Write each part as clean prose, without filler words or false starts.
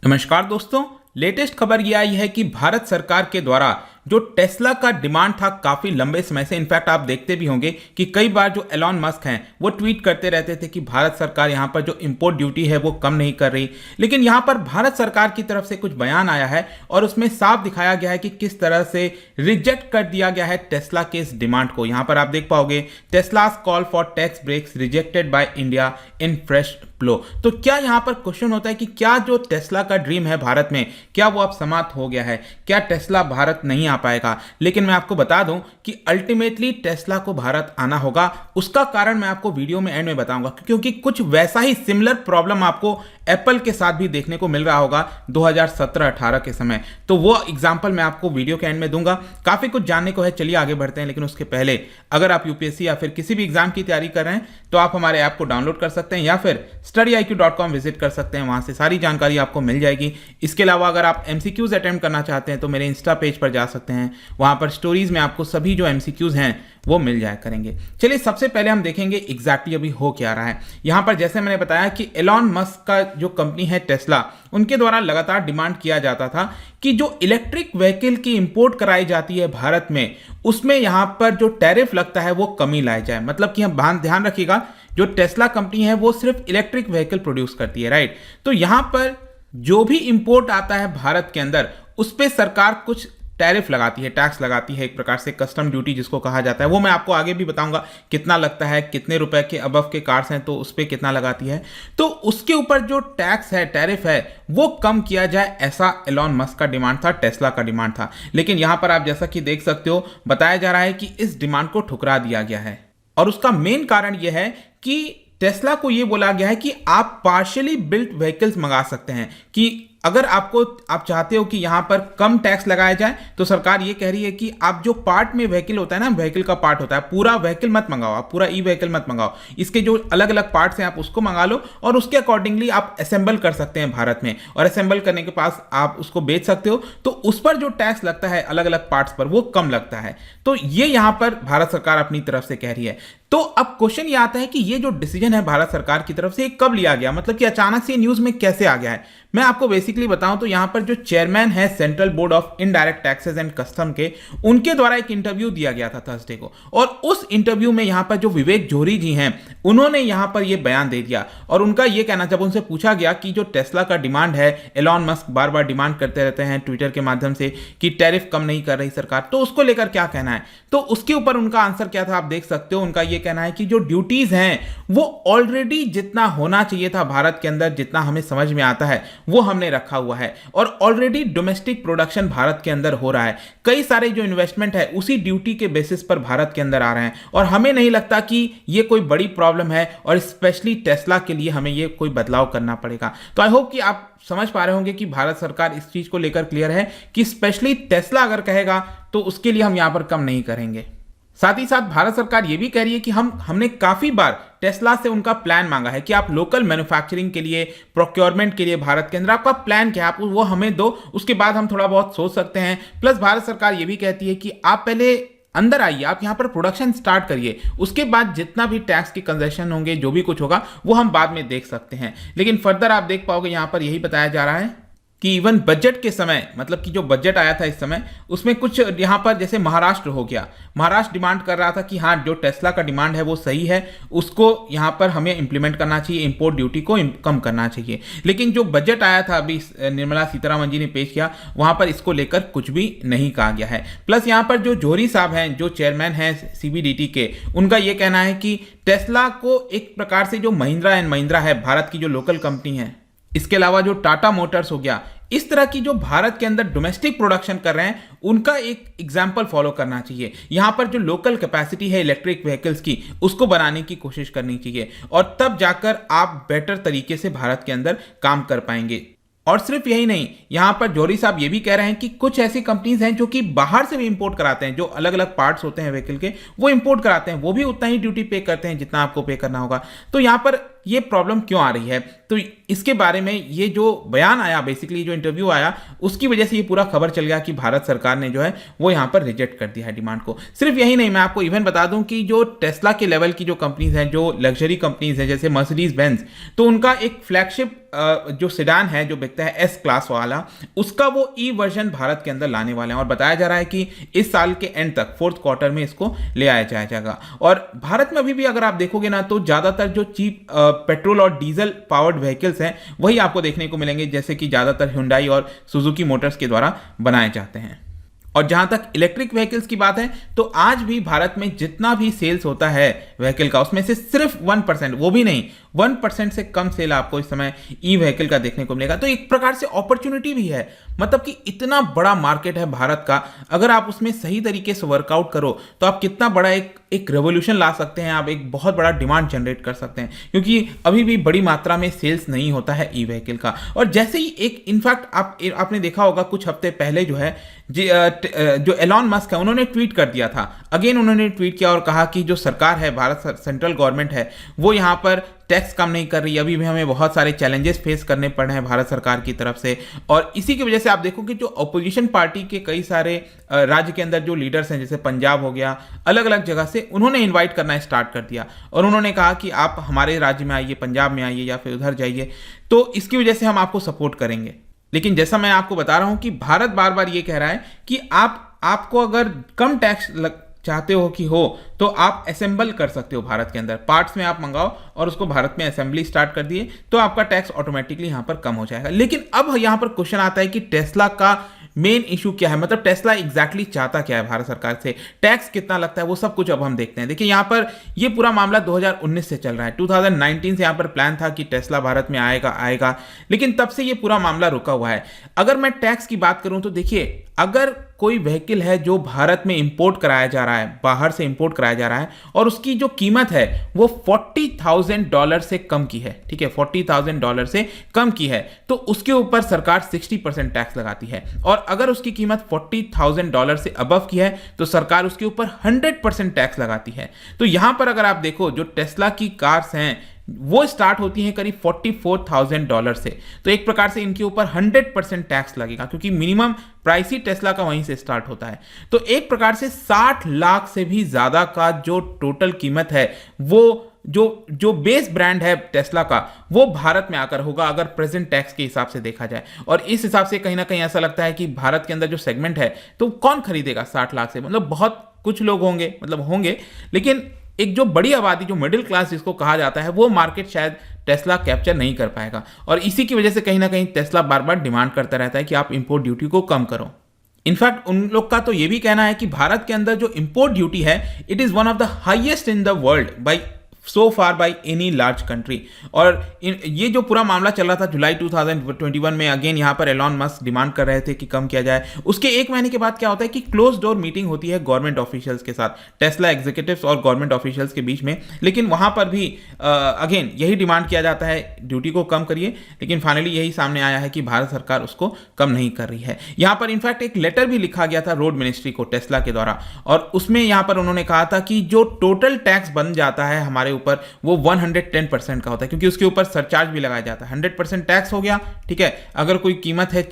नमस्कार दोस्तों। लेटेस्ट खबर ये आई है कि भारत सरकार के द्वारा जो टेस्ला का डिमांड था काफ़ी लंबे समय से, इनफैक्ट आप देखते भी होंगे कि कई बार जो एलॉन मस्क हैं वो ट्वीट करते रहते थे कि भारत सरकार यहाँ पर जो इंपोर्ट ड्यूटी है वो कम नहीं कर रही। लेकिन यहाँ पर भारत सरकार की तरफ से कुछ बयान आया है और उसमें साफ दिखाया गया है कि किस तरह से रिजेक्ट कर दिया गया है टेस्ला के इस डिमांड को। यहाँ पर आप देख पाओगे, Teslas call for tax breaks rejected by India in fresh flow. तो क्या यहाँ पर क्वेश्चन होता है कि क्या जो टेस्ला का ड्रीम है भारत में, क्या वो अब समाप्त हो गया है? क्या टेस्ला भारत नहीं आ पाएगा? लेकिन मैं आपको बता दूं कि अल्टीमेटली टेस्ला को भारत आना होगा। उसका कारण मैं आपको वीडियो में एंड में बताऊंगा, क्योंकि कुछ वैसा ही सिमिलर प्रॉब्लम आपको एप्पल के साथ भी देखने को मिल रहा होगा 2017-18 के समय। तो वो एग्जांपल मैं आपको वीडियो के एंड में दूंगा। काफी कुछ जानने को है, चलिए आगे बढ़ते हैं। लेकिन उसके पहले अगर आप यूपीएससी या फिर किसी भी एग्जाम की तैयारी कर रहे हैं तो आप हमारे ऐप को डाउनलोड कर सकते हैं या फिर studyIQ.com विजिट कर सकते हैं, वहां से सारी जानकारी आपको मिल जाएगी। इसके अलावा अगर आप एमसीक्यूज अटेम्प्ट करना चाहते हैं तो मेरे इंस्टा पेज पर जा सकते हैं, वहां पर स्टोरीज में आपको सभी जो एमसीक्यूज हैं वो मिल जाया करेंगे। चलिए सबसे पहले हम देखेंगे एग्जैक्टली अभी हो क्या रहा है। यहां पर जैसे मैंने बताया कि एलॉन मस्क का जो कंपनी है टेस्ला, उनके द्वारा लगातार डिमांड किया जाता था कि जो इलेक्ट्रिक व्हीकल की इंपोर्ट कराई जाती है भारत में, उसमें यहां पर जो टैरिफ लगता है वो कमी लाई जाए। मतलब कि हम ध्यान रखिएगा, जो टेस्ला कंपनी है वो सिर्फ इलेक्ट्रिक व्हीकल प्रोड्यूस करती है, राइट। तो यहां पर जो भी इंपोर्ट आता है भारत के अंदर उस पर सरकार कुछ टैरिफ लगाती है, टैक्स लगाती है, एक प्रकार से कस्टम ड्यूटी जिसको कहा जाता है। वो मैं आपको आगे भी बताऊंगा कितना लगता है, कितने रुपए के अबव के कार्स हैं तो उस पर कितना लगाती है। तो उसके ऊपर जो टैक्स है, टैरिफ है, वो कम किया जाए, ऐसा एलॉन मस्क का डिमांड था, टेस्ला का डिमांड था। लेकिन यहां पर आप जैसा कि देख सकते हो, बताया जा रहा है कि इस डिमांड को ठुकरा दिया गया है। और उसका मेन कारण यह है कि टेस्ला को यह बोला गया है कि आप पार्शियली बिल्ट व्हीकल्स मंगा सकते हैं, कि अगर आप चाहते हो कि यहां पर कम टैक्स लगाया जाए तो सरकार ये कह रही है कि आप जो पार्ट में व्हीकल होता है ना, व्हीकल का पार्ट होता है, पूरा व्हीकल मत मंगाओ, आप पूरा ई व्हीकल मत मंगाओ, इसके जो अलग अलग पार्ट्स हैं आप उसको मंगा लो और उसके अकॉर्डिंगली आप असेंबल कर सकते हैं भारत में, और असेंबल करने के पास आप उसको बेच सकते हो। तो उस पर जो टैक्स लगता है अलग अलग पार्ट्स पर वो कम लगता है। तो ये यहां पर भारत सरकार अपनी तरफ से कह रही है। तो अब क्वेश्चन ये आता है कि ये जो डिसीजन है भारत सरकार की तरफ से ये कब लिया गया, मतलब कि अचानक से न्यूज में कैसे आ गया है। मैं आपको बेसिकली बताऊं तो यहां पर जो चेयरमैन है central board of indirect taxes and custom के, उनके द्वारा एक इंटरव्यू दिया गया था थर्सडे को, और उस इंटरव्यू में यहां पर जो विवेक जोहरी जी हैं उन्होंने यहां पर यह बयान दे दिया। और उनका यह कहना, जब उनसे पूछा गया कि जो टेस्ला का डिमांड है, एलॉन मस्क बार बार डिमांड करते रहते हैं ट्विटर के माध्यम से कि टैरिफ कम नहीं कर रही सरकार, तो उसको लेकर क्या कहना है। तो उसके ऊपर उनका आंसर क्या था आप देख सकते हो। उनका यह कहना है कि जो ड्यूटीज हैं वो ऑलरेडी जितना होना चाहिए था भारत के अंदर, जितना हमें समझ में आता है वो हमने रखा हुआ है, और ऑलरेडी डोमेस्टिक प्रोडक्शन भारत के अंदर हो रहा है। कई सारे जो इन्वेस्टमेंट है उसी ड्यूटी के बेसिस पर भारत के अंदर आ रहे हैं, और हमें नहीं लगता कि ये कोई बड़ी प्रॉब्लम है, और स्पेशली टेस्ला के लिए हमें ये कोई बदलाव करना पड़ेगा। तो आई होप कि आप समझ पा रहे होंगे कि भारत सरकार इस चीज को लेकर क्लियर है कि स्पेशली टेस्ला अगर कहेगा तो उसके लिए हम यहां पर कम नहीं करेंगे। साथ ही साथ भारत सरकार ये भी कह रही है कि हमने काफी बार टेस्ला से उनका प्लान मांगा है कि आप लोकल मैन्युफैक्चरिंग के लिए, प्रोक्योरमेंट के लिए भारत के अंदर आपका प्लान क्या है, आप वो हमें दो, उसके बाद हम थोड़ा बहुत सोच सकते हैं। प्लस भारत सरकार ये भी कहती है कि आप पहले अंदर आइए, आप यहां पर प्रोडक्शन स्टार्ट करिए, उसके बाद जितना भी टैक्स के कंसेशन होंगे, जो भी कुछ होगा वो हम बाद में देख सकते हैं। लेकिन फर्दर आप देख पाओगे यहां पर यही बताया जा रहा है कि इवन बजट के समय, मतलब कि जो बजट आया था इस समय, उसमें कुछ यहां पर जैसे महाराष्ट्र हो गया, महाराष्ट्र डिमांड कर रहा था कि हाँ जो टेस्ला का डिमांड है वो सही है, उसको यहां पर हमें इंप्लीमेंट करना चाहिए, इंपोर्ट ड्यूटी को कम करना चाहिए। लेकिन जो बजट आया था अभी निर्मला सीतारमण जी ने पेश किया, वहां पर इसको लेकर कुछ भी नहीं कहा गया है। प्लस यहां पर जो जोहरी साहब हैं, जो चेयरमैन हैं सीबीडीटी के, उनका यह कहना है कि टेस्ला को एक प्रकार से जो महिंद्रा एंड महिंद्रा है भारत की जो लोकल कंपनी है, इसके अलावा जो टाटा मोटर्स हो गया, इस तरह की जो भारत के अंदर डोमेस्टिक प्रोडक्शन कर रहे हैं, उनका एक एग्जाम्पल फॉलो करना चाहिए। यहां पर जो लोकल कैपेसिटी है इलेक्ट्रिक व्हीकल्स की, उसको बनाने की कोशिश करनी चाहिए, और तब जाकर आप बेटर तरीके से भारत के अंदर काम कर पाएंगे। और सिर्फ यही नहीं, यहां पर जोहरी साहब ये भी कह रहे हैं कि कुछ ऐसी कंपनीज हैं जो कि बाहर से भी इंपोर्ट कराते हैं, जो अलग अलग पार्ट्स होते हैं व्हीकल के वो इंपोर्ट कराते हैं, वो भी उतना ही ड्यूटी पे करते हैं जितना आपको पे करना होगा। तो यहां पर ये प्रॉब्लम क्यों आ रही है? तो इसके बारे में ये जो बयान आया, बेसिकली जो इंटरव्यू आया, उसकी वजह से ये पूरा खबर चल गया कि भारत सरकार ने जो है वो यहाँ पर रिजेक्ट कर दिया है डिमांड को। सिर्फ यही नहीं, मैं आपको इवन बता दूं कि जो टेस्ला के लेवल की जो कंपनीज हैं, जो लग्जरी कंपनीज हैं जैसे मर्सिडीज बेंज, तो उनका एक फ्लैगशिप जो सेडान है जो बिकता है एस क्लास वाला, उसका वो ई वर्जन भारत के अंदर लाने वाले हैं और बताया जा रहा है कि इस साल के एंड तक, फोर्थ क्वार्टर में इसको ले आया जाएगा। और भारत में अभी भी अगर आप देखोगे ना, तो ज्यादातर जो चीप पेट्रोल और डीजल पावर्ड व्हीकल्स हैं वही आपको देखने को मिलेंगे, जैसे कि ज्यादातर Hyundai और सुजुकी मोटर्स के द्वारा बनाए जाते हैं। और जहां तक इलेक्ट्रिक व्हीकल्स की बात है, तो आज भी भारत में जितना भी सेल्स होता है व्हीकल का, उसमें से सिर्फ 1%, वो भी नहीं, 1% से कम सेल आपको इस समय ई व्हीकल का देखने को मिलेगा। तो एक प्रकार से अपॉर्चुनिटी भी है, मतलब कि इतना बड़ा मार्केट है भारत का, अगर आप उसमें सही तरीके से वर्कआउट करो तो आप कितना बड़ा एक रेवोल्यूशन ला सकते हैं, आप एक बहुत बड़ा डिमांड जनरेट कर सकते हैं, क्योंकि अभी भी बड़ी मात्रा में सेल्स नहीं होता है ई व्हीकल का। और जैसे ही एक इनफैक्ट आपने देखा होगा कुछ हफ्ते पहले जो है जो एलॉन मस्क है, उन्होंने ट्वीट कर दिया था, अगेन उन्होंने ट्वीट किया और कहा कि जो सरकार है, भारत सेंट्रल गवर्नमेंट है, वो यहाँ पर टैक्स कम नहीं कर रही, अभी भी हमें बहुत सारे चैलेंजेस फेस करने पड़ रहे हैं भारत सरकार की तरफ से। और इसी की वजह से आप देखो कि जो अपोजिशन पार्टी के कई सारे राज्य के अंदर जो लीडर्स हैं, जैसे पंजाब हो गया, अलग अलग जगह से उन्होंने इन्वाइट करना स्टार्ट कर दिया और उन्होंने कहा कि आप हमारे राज्य में आइए, पंजाब में आइए या फिर उधर जाइए, तो इसकी वजह से हम आपको सपोर्ट करेंगे। लेकिन जैसा मैं आपको बता रहा हूं कि भारत बार बार ये कह रहा है कि आपको अगर कम टैक्स चाहते हो कि हो, तो आप असेंबल कर सकते हो भारत के अंदर, पार्ट्स में आप मंगाओ और उसको भारत में असेंबली स्टार्ट कर दिए, तो आपका टैक्स ऑटोमेटिकली यहां पर कम हो जाएगा। लेकिन अब यहां पर क्वेश्चन आता है कि टेस्ला का मेन इशू क्या है, मतलब टेस्ला एग्जैक्टली चाहता क्या है भारत सरकार से, टैक्स कितना लगता है, वो सब कुछ अब हम देखते हैं। देखिए यहाँ पर ये पूरा मामला 2019 से चल रहा है, 2019 से यहाँ पर प्लान था कि टेस्ला भारत में आएगा, लेकिन तब से ये पूरा मामला रुका हुआ है। अगर मैं टैक्स की बात करूं तो देखिए, अगर कोई व्हीकल है जो भारत में इंपोर्ट कराया जा रहा है, बाहर से इंपोर्ट कराया जा रहा है, और उसकी जो कीमत है वो $40,000 से कम की है, ठीक है, $40,000 से कम की है, तो उसके ऊपर सरकार 60% टैक्स लगाती है। और अगर उसकी कीमत $40,000 से अबव की है तो सरकार उसके ऊपर 100% टैक्स लगाती है। तो यहां पर अगर आप देखो, जो टेस्ला की कार्स हैं वो स्टार्ट होती हैं करीब $44,000 से, तो एक प्रकार से इनके ऊपर 100% टैक्स लगेगा, क्योंकि मिनिमम प्राइस ही टेस्ला का वहीं से स्टार्ट होता है। तो एक प्रकार से 60 लाख से भी ज्यादा का जो टोटल कीमत है, वो जो बेस ब्रांड है टेस्ला का, वो भारत में आकर होगा, अगर प्रेजेंट टैक्स के हिसाब से देखा जाए। और इस हिसाब से कहीं ना कहीं ऐसा लगता है कि भारत के अंदर जो सेगमेंट है, तो कौन खरीदेगा 60 लाख से, मतलब बहुत कुछ लोग होंगे, लेकिन एक जो बड़ी आबादी, जो मिडिल क्लास जिसको कहा जाता है, वो मार्केट शायद टेस्ला कैप्चर नहीं कर पाएगा। और इसी की वजह से कहीं ना कहीं टेस्ला बार बार डिमांड करता रहता है कि आप इंपोर्ट ड्यूटी को कम करो। इनफैक्ट उन लोग का तो ये भी कहना है कि भारत के अंदर जो इंपोर्ट ड्यूटी है, it is one of the highest in the world by so far by any large country. और ये जो पूरा मामला चल रहा था जुलाई 2021 में, अगेन यहाँ पर एलॉन मस्क डिमांड कर रहे थे कि कम किया जाए। उसके एक महीने के बाद क्या होता है कि क्लोज डोर मीटिंग होती है गवर्नमेंट ऑफिशियल्स के साथ, टेस्ला एग्जीक्यूटिव्स और गवर्नमेंट ऑफिशियल्स के बीच में, लेकिन वहाँ पर भी अगेन यही डिमांड किया जाता है, ड्यूटी को कम करिए, लेकिन फाइनली यही सामने आया है कि भारत सरकार उसको कम नहीं कर रही है। यहाँ पर इनफैक्ट एक लेटर भी लिखा गया था रोड मिनिस्ट्री को टेस्ला के द्वारा, और उसमें यहाँ पर उन्होंने कहा था कि जो टोटल टैक्स बन जाता है हमारे ऊपर, वो 110% का होता है, क्योंकि उसके ऊपर सरचार्ज भी लगाया जाता है। 100% टैक्स हो गया, ठीक है, अगर कोई कीमत है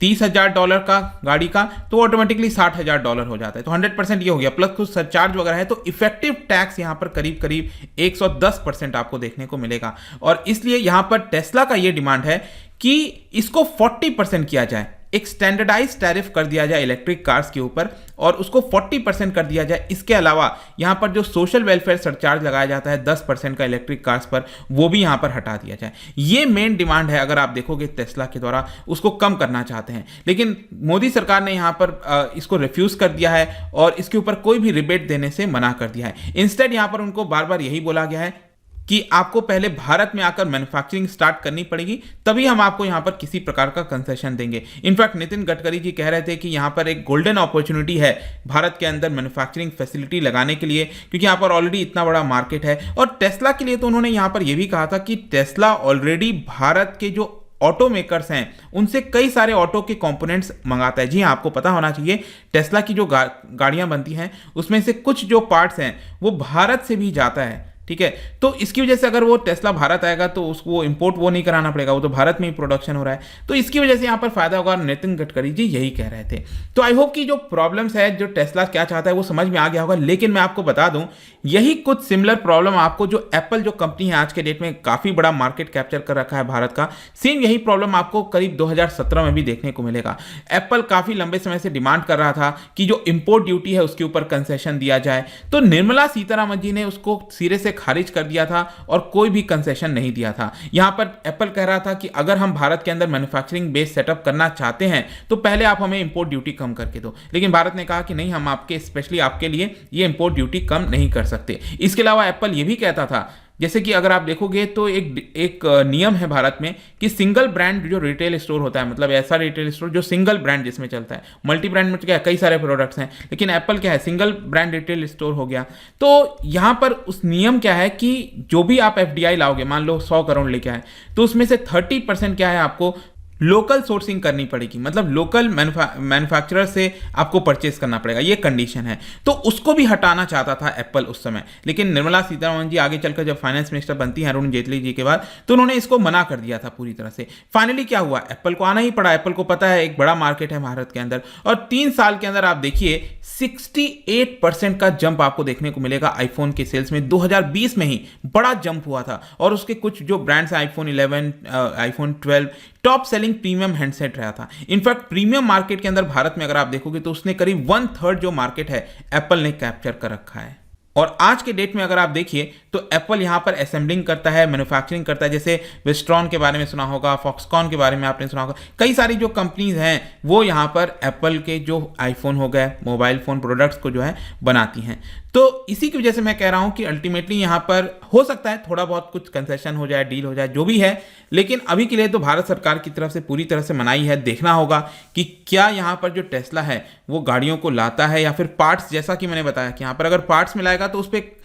$30,000 का गाड़ी का, तो ऑटोमेटिकली $60,000 हो जाता है, तो 100% ये हो गया, प्लस कुछ सरचार्ज वगैरह है, तो इफेक्टिव टैक्स यहां पर करीब करीब 110% आपको देखने को मिलेगा। और इसलिए यहां पर टेस्ला का ये डिमांड है कि इसको 40% किया जाए, एक स्टैंडर्डाइज टैरिफ कर दिया जाए इलेक्ट्रिक कार्स के ऊपर, और उसको 40% कर दिया जाए। इसके अलावा यहां पर जो सोशल वेलफेयर सरचार्ज लगाया जाता है 10% का इलेक्ट्रिक कार्स पर, वो भी यहां पर हटा दिया जाए। ये मेन डिमांड है, अगर आप देखोगे टेस्ला के द्वारा उसको कम करना चाहते हैं, लेकिन मोदी सरकार ने यहां पर इसको रिफ्यूज कर दिया है और इसके ऊपर कोई भी रिबेट देने से मना कर दिया है। इंस्टेड यहां पर उनको बार बार यही बोला गया है कि आपको पहले भारत में आकर मैन्युफैक्चरिंग स्टार्ट करनी पड़ेगी, तभी हम आपको यहां पर किसी प्रकार का कंसेशन देंगे। इनफैक्ट नितिन गडकरी जी कह रहे थे कि यहां पर एक गोल्डन अपॉर्चुनिटी है भारत के अंदर मैन्युफैक्चरिंग फैसिलिटी लगाने के लिए, क्योंकि यहां पर ऑलरेडी इतना बड़ा मार्केट है। और टेस्ला के लिए तो उन्होंने यहां पर यह भी कहा था कि टेस्ला ऑलरेडी भारत के जो ऑटो मेकर्स हैं उनसे कई सारे ऑटो के कंपोनेंट्स मंगाता है। जी हाँ, आपको पता होना चाहिए, टेस्ला की जो गाड़ियां बनती हैं उसमें से कुछ जो पार्ट्स हैं वो भारत से भी जाता है, ठीक है। तो इसकी वजह से अगर वो टेस्ला भारत आएगा तो उसको इंपोर्ट वो नहीं कराना पड़ेगा, वो तो भारत में ही प्रोडक्शन हो रहा है, तो इसकी वजह से यहाँ पर फायदा होगा। नितिन गडकरी जी यही कह रहे थे। तो आई होप कि जो प्रॉब्लम्स है, जो टेस्ला क्या चाहता है वो समझ में आ गया होगा। लेकिन मैं आपको बता दूं, यही कुछ सिमिलर प्रॉब्लम आपको, जो एप्पल जो कंपनी है आज के डेट में काफी बड़ा मार्केट कैप्चर कर रखा है भारत का, सेम यही प्रॉब्लम आपको करीब 2017 में भी देखने को मिलेगा। एप्पल काफी लंबे समय से डिमांड कर रहा था कि जो इंपोर्ट ड्यूटी है उसके ऊपर कंसेशन दिया जाए, तो निर्मला सीतारामन जी ने उसको सिरे से खारिज कर दिया था और कोई भी कंसेशन नहीं दिया था। यहां पर एप्पल कह रहा था कि अगर हम भारत के अंदर मैन्युफैक्चरिंग बेस सेटअप करना चाहते हैं तो पहले आप हमें इंपोर्ट ड्यूटी कम करके दो, लेकिन भारत ने कहा कि नहीं, हम आपके स्पेशली आपके लिए ये इंपोर्ट ड्यूटी कम नहीं कर सकते। इसके अलावा एप्पल ये भी कहता था, जैसे कि अगर आप देखोगे तो एक नियम है भारत में कि सिंगल ब्रांड जो रिटेल स्टोर होता है, मतलब ऐसा रिटेल स्टोर जो सिंगल ब्रांड जिसमें चलता है, मल्टी ब्रांड में क्या है, कई सारे प्रोडक्ट्स हैं, लेकिन एप्पल क्या है, सिंगल ब्रांड रिटेल स्टोर हो गया। तो यहां पर उस नियम क्या है कि जो भी आप एफडीआई लाओगे, मान लो 100 करोड़ लेके आए, तो उसमें से 30% क्या है, आपको लोकल सोर्सिंग करनी पड़ेगी, मतलब लोकल मैन्युफैक्चरर से आपको परचेस करना पड़ेगा, ये कंडीशन है। तो उसको भी हटाना चाहता था एप्पल उस समय, लेकिन निर्मला सीतारमण जी आगे चलकर जब फाइनेंस मिनिस्टर बनती हैं अरुण जेटली जी के बाद, तो उन्होंने इसको मना कर दिया था पूरी तरह से। फाइनली क्या हुआ, एप्पल को आना ही पड़ा। एप्पल को पता है एक बड़ा मार्केट है भारत के अंदर, और 3 साल के अंदर आप देखिए 68% का जंप आपको देखने को मिलेगा आईफोन के सेल्स में। 2020 में ही बड़ा जंप हुआ था, और उसके कुछ जो ब्रांड्स हैं, iPhone 11, iPhone 12 top selling premium handset रहा था। इनफैक्ट प्रीमियम मार्केट के अंदर भारत में अगर आप देखोगे तो उसने करीब 1/3 जो मार्केट है एप्पल ने कैप्चर कर रखा है। और आज के डेट में अगर आप देखिए तो एप्पल यहां पर असेंबलिंग करता है, मैन्युफैक्चरिंग करता है, जैसे वेस्ट्रॉन के बारे में सुना होगा, फॉक्सकॉन के बारे में आपने सुना होगा, कई सारी जो कंपनीज हैं वो यहां पर एप्पल के जो आईफोन हो गए, मोबाइल फोन प्रोडक्ट्स को जो है बनाती हैं। तो इसी की वजह से मैं कह रहा हूं कि अल्टीमेटली यहां पर हो सकता है थोड़ा बहुत कुछ कंसेशन हो जाए, डील हो जाए, जो भी है, लेकिन अभी के लिए तो भारत सरकार की तरफ से पूरी तरह से मनाही है। देखना होगा कि क्या यहां पर जो टेस्ला है वो गाड़ियों को लाता है या फिर पार्ट्स, जैसा कि मैंने बताया कि यहां पर अगर पार्ट्स मिलाएगा तो उस पर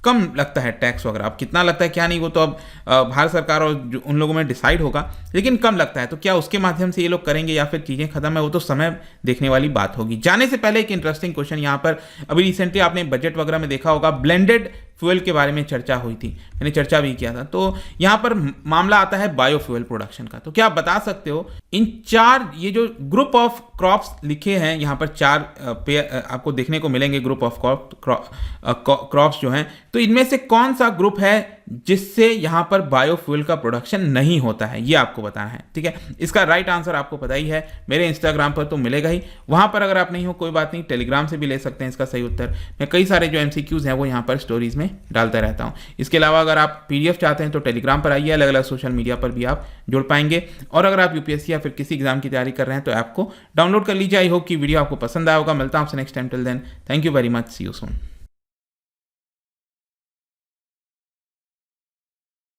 कम लगता है टैक्स वगैरह। अब कितना लगता है क्या नहीं, वो तो अब भारत सरकार और उन लोगों में डिसाइड होगा, लेकिन कम लगता है। तो क्या उसके माध्यम से ये लोग करेंगे या फिर चीज़ें खत्म है, वो तो समय देखने वाली बात होगी। जाने से पहले एक इंटरेस्टिंग क्वेश्चन यहाँ पर, अभी रिसेंटली आपने बजट वगैरह में देखा होगा, ब्लेंडेड फ्यूल के बारे में चर्चा हुई थी, मैंने चर्चा भी किया था। तो यहाँ पर मामला आता है बायोफ्यूल प्रोडक्शन का। तो क्या आप बता सकते हो इन 4 ये जो ग्रुप ऑफ क्रॉप्स लिखे हैं यहाँ पर, 4 आपको देखने को मिलेंगे ग्रुप ऑफ क्रॉप्स जो हैं, तो इनमें से कौन सा ग्रुप है जिससे यहां पर बायोफ्यूल का प्रोडक्शन नहीं होता है, ये आपको बताना है, ठीक है। इसका राइट आंसर आपको पता ही है, मेरे इंस्टाग्राम पर तो मिलेगा ही, वहां पर अगर आप नहीं हो कोई बात नहीं, टेलीग्राम से भी ले सकते हैं इसका सही उत्तर। मैं कई सारे जो एमसीक्यूज हैं वो यहाँ पर स्टोरीज में डालता रहता हूँ। इसके अलावा अगर आप पीडीएफ चाहते हैं तो टेलीग्राम पर आइए, अलग अलग सोशल मीडिया पर भी आप जुड़ पाएंगे। और अगर आप यूपीएससी या फिर किसी एग्जाम की तैयारी कर रहे हैं तो ऐप को डाउनलोड कर लीजिए। आई होप कि वीडियो आपको पसंद आया होगा। मिलता हूं आपसे next time, till then thank you very much, see you soon.